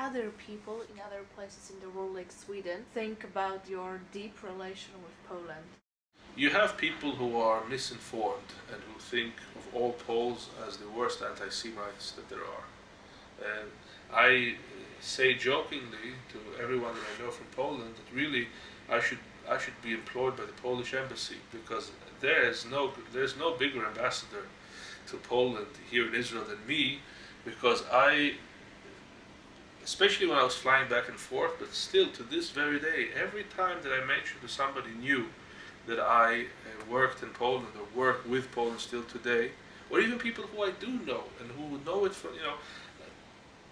other people in other places in the world, like Sweden, think about your deep relation with Poland? You have people who are misinformed and who think of all Poles as the worst anti-Semites that there are. And I say jokingly to everyone that I know from Poland that really I should be employed by the Polish embassy, because there's no bigger ambassador to Poland here in Israel than me, because especially when I was flying back and forth, but still to this very day, every time that I mention to somebody new that I worked in Poland or work with Poland still today, or even people who I do know and who know it from,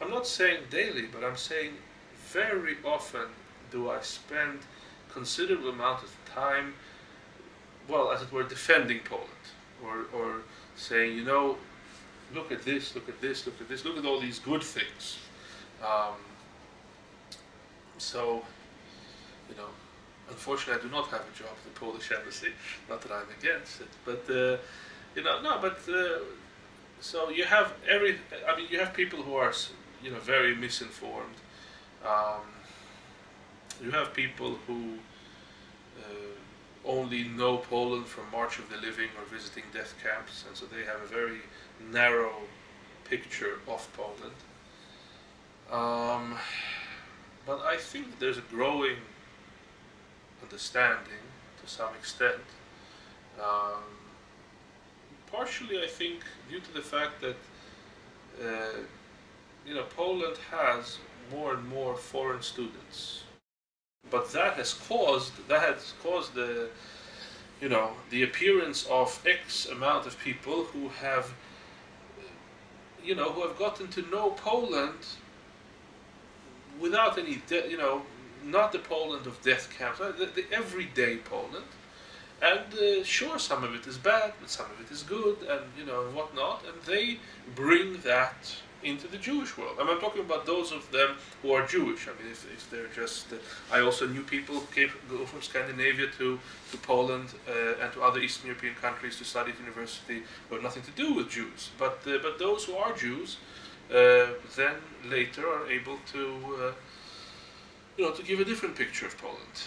I'm not saying daily, but I'm saying very often do I spend considerable amount of time, well, as it were, defending Poland, or saying, look at this, look at this, look at this, look at all these good things. Um, so, unfortunately, I do not have a job at the Polish embassy. Not that I'm against it, but no, but so you have you have people who are, very misinformed. Um, you have people who only know Poland from March of the Living or visiting death camps, and so they have a very narrow picture of Poland. But I think there's a growing understanding to some extent. Um, Partially, I think, due to the fact that Poland has more and more foreign students, but that has caused the the appearance of X amount of people who have gotten to know Poland without any not the Poland of death camps, the everyday Poland. And sure, some of it is bad, but some of it is good, and whatnot. And they bring that into the Jewish world. I'm talking about those of them who are Jewish. I mean, if they're just, I also knew people who go from Scandinavia to Poland and to other Eastern European countries to study at university who have nothing to do with Jews. But those who are Jews then later are able to to give a different picture of Poland.